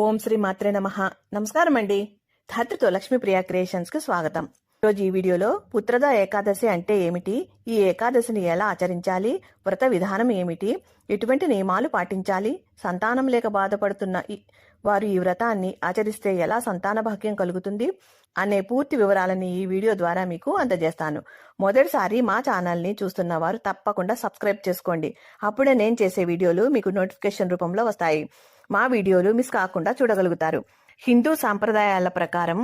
ఓం శ్రీ మాత్రే నమః. నమస్కారం అండి. ధాత్రితో లక్ష్మీప్రియ క్రియేషన్స్ కు స్వాగతం. ఈరోజు ఈ వీడియోలో పుత్రద ఏకాదశి అంటే ఏమిటి, ఈ ఏకాదశిని ఎలా ఆచరించాలి, వ్రత విధానం ఏమిటి, ఎటువంటి నియమాలు పాటించాలి, సంతానం లేక బాధపడుతున్న వారు ఈ వ్రతాన్ని ఆచరిస్తే ఎలా సంతాన భాగ్యం కలుగుతుంది అనే పూర్తి వివరాలని ఈ వీడియో ద్వారా మీకు అందజేస్తాను. మొదటిసారి మా ఛానల్ని చూస్తున్న వారు తప్పకుండా సబ్స్క్రైబ్ చేసుకోండి. అప్పుడే నేను చేసే వీడియోలు మీకు నోటిఫికేషన్ రూపంలో వస్తాయి. మా వీడియోలు మిస్ కాకుండా చూడగలుగుతారు. హిందూ సాంప్రదాయాల ప్రకారం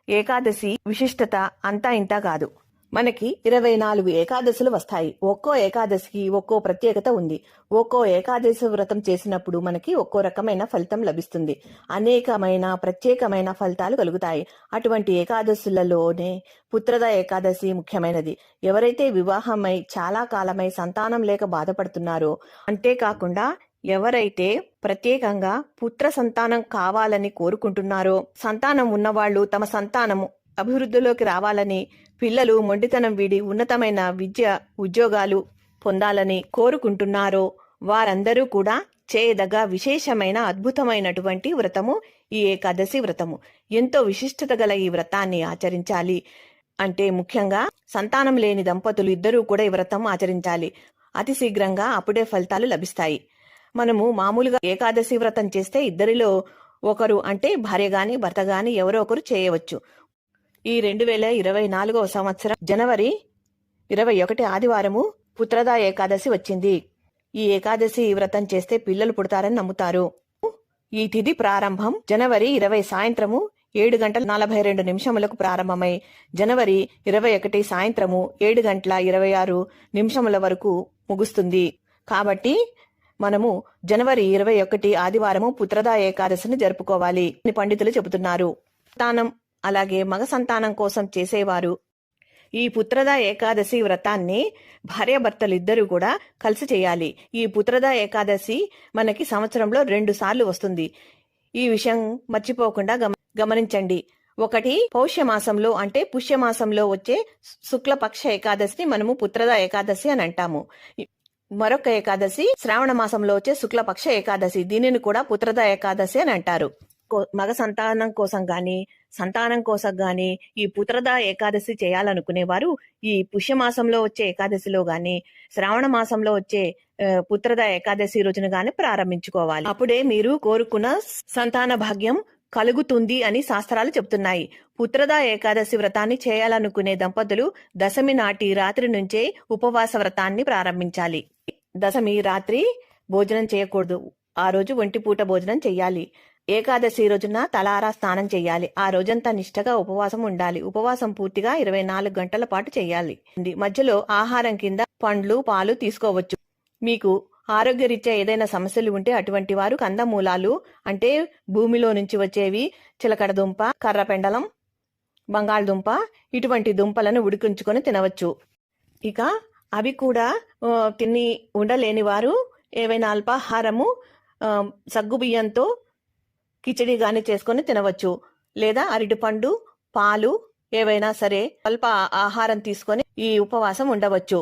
ఏకాదశి విశిష్టత అంతా ఇంతా కాదు. మనకి 24 ఏకాదశులు వస్తాయి. ఒక్కో ఏకాదశికి ఒక్కో ప్రత్యేకత ఉంది. ఒక్కో ఏకాదశి వ్రతం చేసినప్పుడు మనకి ఒక్కో రకమైన ఫలితం లభిస్తుంది. అనేకమైన ప్రత్యేకమైన ఫలితాలు కలుగుతాయి. అటువంటి ఏకాదశులలోనే పుత్రద ఏకాదశి ముఖ్యమైనది. ఎవరైతే వివాహమై చాలా కాలమై సంతానం లేక బాధపడుతున్నారో, అంతేకాకుండా ఎవరైతే ప్రత్యేకంగా పుత్ర సంతానం కావాలని కోరుకుంటున్నారో, సంతానం ఉన్నవాళ్లు తమ సంతానము అభివృద్ధిలోకి రావాలని, పిల్లలు మొండితనం వీడి ఉన్నతమైన విద్య ఉద్యోగాలు పొందాలని కోరుకుంటున్నారో వారందరూ కూడా చేయదగ్గ విశేషమైన అద్భుతమైనటువంటి వ్రతము ఈ ఏకాదశి వ్రతము. ఎంతో విశిష్టత గల ఈ వ్రతాన్ని ఆచరించాలి అంటే ముఖ్యంగా సంతానం లేని దంపతులు ఇద్దరూ కూడా ఈ వ్రతం ఆచరించాలి. అతి శీఘ్రంగా అప్పుడే ఫలితాలు లభిస్తాయి. మనము మామూలుగా ఏకాదశి వ్రతం చేస్తే ఇద్దరిలో ఒకరు అంటే భార్య గాని భర్త గాని ఎవరో ఒకరు చేయవచ్చు. ఈ 2024వ సంవత్సరం జనవరి 21 ఆదివారము పుత్రద ఏకాదశి వచ్చింది. ఈ ఏకాదశి వ్రతం చేస్తే పిల్లలు పుడతారని నమ్ముతారు. ఈ తిథి ప్రారంభం జనవరి 20 సాయంత్రము 7:42 ప్రారంభమై జనవరి 21 సాయంత్రము 7:26 వరకు ముగుస్తుంది. కాబట్టి మనము జనవరి 21 ఆదివారము పుత్రద ఏకాదశిని జరుపుకోవాలి అని పండితులు చెబుతున్నారు. సంతానం అలాగే మగ సంతానం కోసం చేసేవారు ఈ పుత్రద ఏకాదశి వ్రతాన్ని భార్యాభర్తలు ఇద్దరు కూడా కలిసి చేయాలి. ఈ పుత్రద ఏకాదశి మనకి సంవత్సరంలో 2 సార్లు వస్తుంది. ఈ విషయం మర్చిపోకుండా గమనించండి. ఒకటి పౌష్యమాసంలో అంటే పుష్యమాసంలో వచ్చే శుక్లపక్ష ఏకాదశిని మనము పుత్రద ఏకాదశి అని అంటాము. మరొక ఏకాదశి శ్రావణ మాసంలో వచ్చే శుక్లపక్ష ఏకాదశి, దీనిని కూడా పుత్రద ఏకాదశి అని అంటారు. మగ సంతానం కోసం గాని సంతానం కోసం గాని ఈ పుత్రద ఏకాదశి చేయాలనుకునేవారు ఈ పుష్యమాసంలో వచ్చే ఏకాదశిలో గాని శ్రావణ మాసంలో వచ్చే పుత్రద ఏకాదశి రోజున గాని ప్రారంభించుకోవాలి. అప్పుడే మీరు కోరుకున్న సంతాన భాగ్యం కలుగుతుంది అని శాస్త్రాలు చెబుతున్నాయి. పుత్రద ఏకాదశి వ్రతాన్ని చేయాలనుకునే దంపతులు దశమి నాటి రాత్రి నుంచే ఉపవాస వ్రతాన్ని ప్రారంభించాలి. దశమి రాత్రి భోజనం చేయకూడదు. ఆ రోజు ఒంటిపూట భోజనం చెయ్యాలి. ఏకాదశి రోజున తలారా స్నానం చెయ్యాలి. ఆ రోజంతా నిష్టగా ఉపవాసం ఉండాలి. ఉపవాసం పూర్తిగా 24 గంటల పాటు చెయ్యాలి. మధ్యలో ఆహారం కింద పండ్లు పాలు తీసుకోవచ్చు. మీకు ఆరోగ్యరీత్యా ఏదైనా సమస్యలు ఉంటే అటువంటి వారు కందమూలాలు అంటే భూమిలో నుంచి వచ్చేవి చిలకడ దుంప, కర్రపెండలం, బంగాళదుంప ఇటువంటి దుంపలను ఉడికించుకొని తినవచ్చు. ఇక అవి కూడా తిని ఉండలేని వారు ఏవైనా అల్పాహారము సగ్గుబియ్యంతో కిచడి గాని చేసుకొని తినవచ్చు. లేదా అరటిపండు, పాలు ఏవైనా సరే అల్ప ఆహారం తీసుకొని ఈ ఉపవాసం ఉండవచ్చు.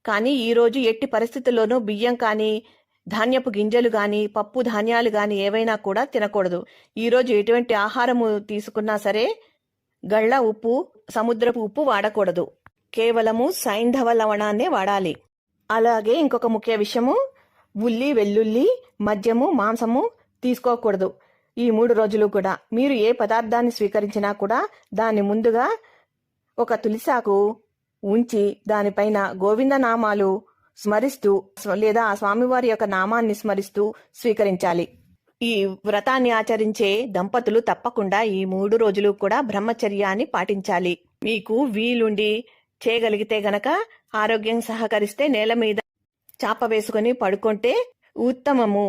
కానీ ఈ రోజు ఎట్టి పరిస్థితుల్లోనూ బియ్యం కానీ ధాన్యపు గింజలు గాని పప్పు ధాన్యాలు గాని ఏవైనా కూడా తినకూడదు. ఈ రోజు ఎటువంటి ఆహారము తీసుకున్నా సరే గళ్ళ ఉప్పు, సముద్రపు ఉప్పు వాడకూడదు. కేవలము సైంధవ లవణాన్నే వాడాలి. అలాగే ఇంకొక ముఖ్య విషయము, ఉల్లి, వెల్లుల్లి, మద్యము, మాంసము తీసుకోకూడదు. ఈ 3 రోజులు కూడా మీరు ఏ పదార్థాన్ని స్వీకరించినా కూడా దాన్ని ముందుగా ఒక తులసాకు ఉంచి దానిపైన గోవింద నామాలు స్మరిస్తూ లేదా స్వామివారి యొక్క నామాన్ని స్మరిస్తూ స్వీకరించాలి. ఈ వ్రతాన్ని ఆచరించే దంపతులు తప్పకుండా ఈ 3 రోజులు కూడా బ్రహ్మచర్యాన్ని పాటించాలి. మీకు వీలుండి చేయగలిగితే గనక ఆరోగ్యం సహకరిస్తే నేల మీద చాప వేసుకుని పడుకుంటే ఉత్తమము.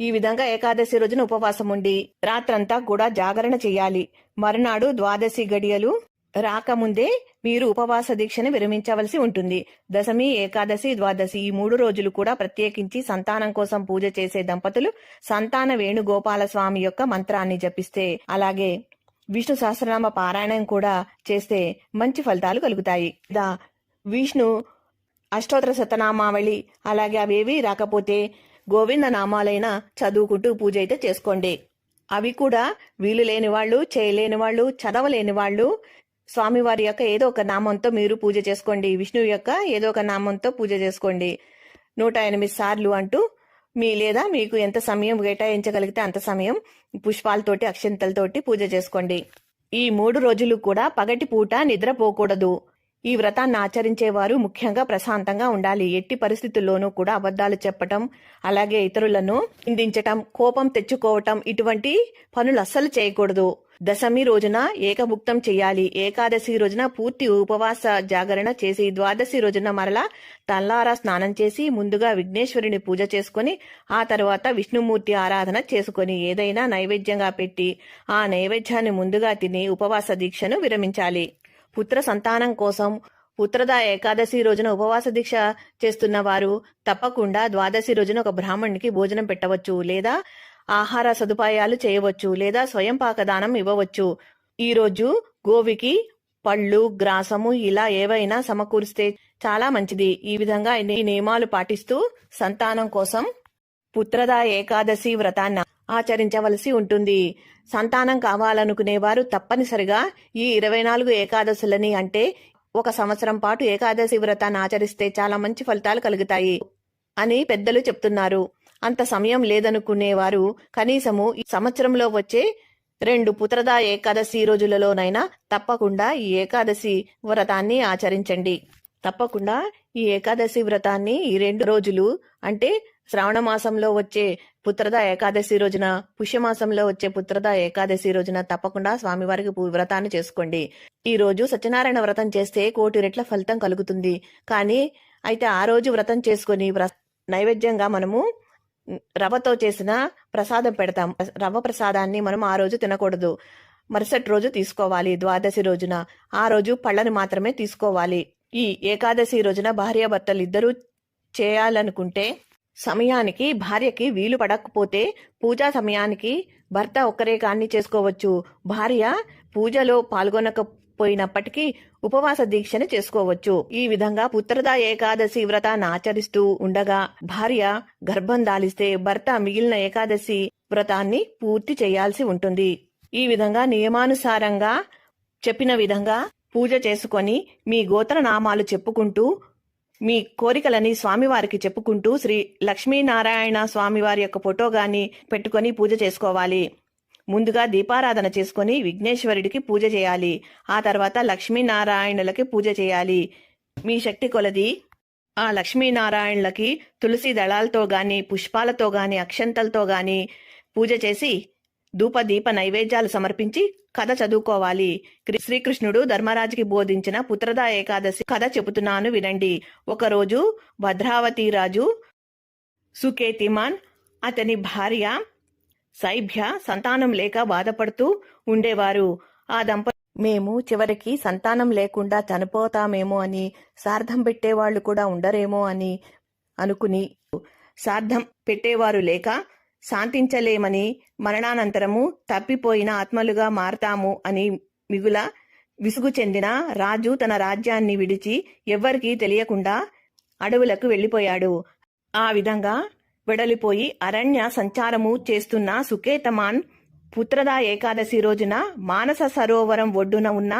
ఈ విధంగా ఏకాదశి రోజున ఉపవాసం ఉండి రాత్రంతా కూడా జాగరణ చేయాలి. మరునాడు ద్వాదశి గడియలు రాకముందే మీరు ఉపవాస దీక్షను విరమించవలసి ఉంటుంది. దశమి, ఏకాదశి, ద్వాదశి ఈ 3 రోజులు కూడా ప్రత్యేకించి సంతానం కోసం పూజ చేసే దంపతులు సంతాన వేణుగోపాల స్వామి యొక్క మంత్రాన్ని జపిస్తే అలాగే విష్ణు సహస్రనామ పారాయణం కూడా చేస్తే మంచి ఫలితాలు కలుగుతాయి. విష్ణు అష్టోత్తర శతనామావళి అలాగే అవేవి రాకపోతే గోవింద నామాలైనా చదువుకుంటూ పూజ అయితే చేసుకోండి. అవి కూడా వీలు లేని వాళ్ళు, చేయలేని వాళ్ళు, చదవలేని వాళ్ళు స్వామివారి యొక్క ఏదో ఒక నామంతో మీరు పూజ చేసుకోండి. విష్ణువు యొక్క ఏదో ఒక నామంతో పూజ చేసుకోండి. 108 సార్లు అంటూ లేదా మీకు ఎంత సమయం కేటాయించగలిగితే అంత సమయం పుష్పాలతోటి, అక్షంతలతోటి పూజ చేసుకోండి. ఈ 3 రోజులు కూడా పగటి పూట నిద్రపోకూడదు. ఈ వ్రతాన్ని ఆచరించేవారు ముఖ్యంగా ప్రశాంతంగా ఉండాలి. ఎట్టి పరిస్థితుల్లోనూ కూడా అబద్ధాలు చెప్పటం, అలాగే ఇతరులను నిందించటం, కోపం తెచ్చుకోవటం ఇటువంటి పనులు అస్సలు చేయకూడదు. దశమి రోజున ఏకభుక్తం చేయాలి. ఏకాదశి రోజున పూర్తి ఉపవాస జాగరణ చేసి, ద్వాదశి రోజున మరలా తల్లారా స్నానం చేసి ముందుగా విఘ్నేశ్వరుని పూజ చేసుకుని ఆ తర్వాత విష్ణుమూర్తి ఆరాధన చేసుకుని ఏదైనా నైవేద్యంగా పెట్టి ఆ నైవేద్యాన్ని ముందుగా తిని ఉపవాస దీక్షను విరమించాలి. పుత్ర సంతానం కోసం పుత్రద ఏకాదశి రోజున ఉపవాస దీక్ష చేస్తున్న వారు తప్పకుండా ద్వాదశి రోజున ఒక బ్రాహ్మణునికి భోజనం పెట్టవచ్చు, లేదా ఆహార సదుపాయాలు చేయవచ్చు, లేదా స్వయం పాకదానం ఇవ్వవచ్చు. ఈ రోజు గోవికి పళ్ళు, గ్రాసము ఇలా ఏవైనా సమకూరిస్తే చాలా మంచిది. ఈ విధంగా ఈ నియమాలు పాటిస్తూ సంతానం కోసం పుత్రద ఏకాదశి వ్రతాన్ని ఆచరించవలసి ఉంటుంది. సంతానం కావాలనుకునేవారు తప్పనిసరిగా ఈ 24 ఏకాదశులని, అంటే 1 సంవత్సరం పాటు ఏకాదశి వ్రతాన్ని ఆచరిస్తే చాలా మంచి ఫలితాలు కలుగుతాయి అని పెద్దలు చెప్తున్నారు. అంత సమయం లేదనుకునేవారు కనీసము ఈ సంవత్సరంలో వచ్చే 2 పుత్రద ఏకాదశి రోజులలోనైనా తప్పకుండా ఈ ఏకాదశి వ్రతాన్ని ఆచరించండి. తప్పకుండా ఈ ఏకాదశి వ్రతాన్ని ఈ 2 రోజులు, అంటే శ్రావణ మాసంలో వచ్చే పుత్రద ఏకాదశి రోజున, పుష్యమాసంలో వచ్చే పుత్రద ఏకాదశి రోజున తప్పకుండా స్వామివారికి వ్రతాన్ని చేసుకోండి. ఈ రోజు సత్యనారాయణ వ్రతం చేస్తే 1,000,000 రెట్ల ఫలితం కలుగుతుంది. కానీ అయితే ఆ రోజు వ్రతం చేసుకుని నైవేద్యంగా మనము రవ్వతో చేసిన ప్రసాదం పెడతాం. రవ్వ ప్రసాదాన్ని మనం ఆ రోజు తినకూడదు, మరుసటి రోజు తీసుకోవాలి. ద్వాదశి రోజున ఆ రోజు పళ్ళని మాత్రమే తీసుకోవాలి. ఈ ఏకాదశి రోజున భార్యాభర్తలు ఇద్దరూ చేయాలనుకుంటే సమయానికి భార్యకి వీలు పడకపోతే పూజా సమయానికి భర్త ఒక్కరే కాన్ని చేసుకోవచ్చు. భార్య పూజలో పాల్గొనకపోయినప్పటికీ ఉపవాస దీక్షను చేసుకోవచ్చు. ఈ విధంగా పుత్రద ఏకాదశి వ్రతాన్ని ఆచరిస్తూ ఉండగా భార్య గర్భం దాలిస్తే భర్త మిగిలిన ఏకాదశి వ్రతాన్ని పూర్తి చేయాల్సి ఉంటుంది. ఈ విధంగా నియమానుసారంగా చెప్పిన విధంగా పూజ చేసుకొని మీ గోత్ర నామాలు చెప్పుకుంటూ మీ కోరికలని స్వామివారికి చెప్పుకుంటూ శ్రీ లక్ష్మీనారాయణ స్వామివారి యొక్క ఫోటో గాని పెట్టుకొని పూజ చేసుకోవాలి. ముందుగా దీపారాధన చేసుకొని విఘ్నేశ్వరుడికి పూజ చేయాలి. ఆ తర్వాత లక్ష్మీనారాయణులకి పూజ చేయాలి. మీ శక్తి కొలది ఆ లక్ష్మీనారాయణులకి తులసి దళాలతో గాని, పుష్పాలతో గాని, అక్షంతలతో గాని పూజ చేసి ధూపదీప నైవేద్యాలు సమర్పించి కథ చదువుకోవాలి. శ్రీకృష్ణుడు ధర్మరాజుకి బోధించిన పుత్రద ఏకాదశి కథ చెబుతున్నాను వినండి. ఒకరోజు భద్రావతి రాజు సుకేతిమాన్, అతని భార్య సైభ్య సంతానం లేక బాధపడుతూ ఉండేవారు. ఆ మేము చివరికి సంతానం లేకుండా చనిపోతామేమో అని, శ్రాద్ధం పెట్టేవాళ్లు కూడా ఉండరేమో అని అనుకుని, శ్రాద్ధం పెట్టేవారు లేక శాంతించలేమని, మరణానంతరము తప్పిపోయిన ఆత్మలుగా మారతాము అని మిగుల విసుగు చెందిన రాజు తన రాజ్యాన్ని విడిచి ఎవ్వరికీ తెలియకుండా అడవులకు వెళ్లిపోయాడు. ఆ విధంగా వెడలిపోయి అరణ్య సంచారము చేస్తున్న సుకేతమాన్ పుత్రద ఏకాదశి రోజున మానస సరోవరం ఒడ్డున ఉన్న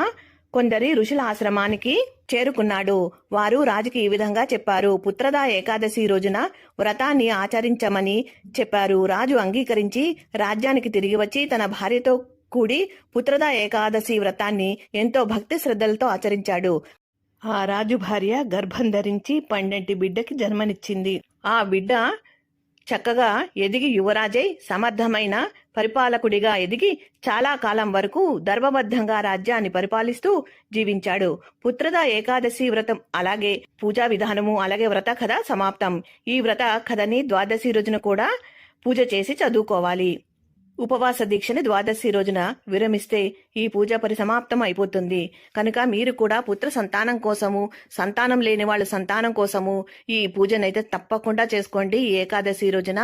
కొందరి ఋషుల ఆశ్రమానికి చేరుకున్నాడు. వారు రాజుకి ఈ విధంగా చెప్పారు. పుత్రద ఏకాదశి రోజున వ్రతాన్ని ఆచరించమని చెప్పారు. రాజు అంగీకరించి రాజ్యానికి తిరిగి వచ్చి తన భార్యతో కూడి పుత్రద ఏకాదశి వ్రతాన్ని ఎంతో భక్తి శ్రద్ధలతో ఆచరించాడు. ఆ రాజు భార్య గర్భం ధరించి 12 బిడ్డకి జన్మనిచ్చింది. ఆ బిడ్డ చక్కగా ఎదిగి యువరాజై సమర్థమైన పరిపాలకుడిగా ఎదిగి చాలా కాలం వరకు ధర్మబద్ధంగా రాజ్యాన్ని పరిపాలిస్తూ జీవించాడు. పుత్రద ఏకాదశి వ్రతం అలాగే పూజా విధానము అలాగే వ్రత కథ సమాప్తం. ఈ వ్రత కథని ద్వాదశి రోజున కూడా పూజ చేసి చదువుకోవాలి. ఉపవాస దీక్షని ద్వాదశి రోజున విరమిస్తే ఈ పూజ పరిసమాప్తం అయిపోతుంది. కనుక మీరు కూడా పుత్ర సంతానం కోసము, సంతానం లేని వాళ్ళు సంతానం కోసము ఈ పూజనైతే తప్పకుండా చేసుకోండి. ఈ ఏకాదశి రోజున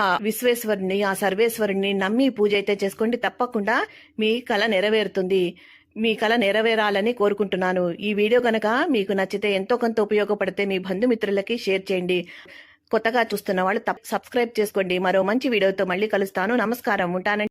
ఆ విశ్వేశ్వరుని, ఆ సర్వేశ్వరుని నమ్మి పూజ అయితే చేసుకోండి. తప్పకుండా మీ కల నెరవేరుతుంది. మీ కల నెరవేరాలని కోరుకుంటున్నాను. ఈ వీడియో కనుక మీకు నచ్చితే ఎంతో కొంత ఉపయోగపడితే మీ బంధుమిత్రులకి షేర్ చేయండి. కొత్తగా చూస్తున్న వాళ్ళు సబ్స్క్రైబ్ చేసుకోండి. మరో మంచి వీడియోతో మళ్ళీ కలుస్తాను. నమస్కారం. ఉంటానండి.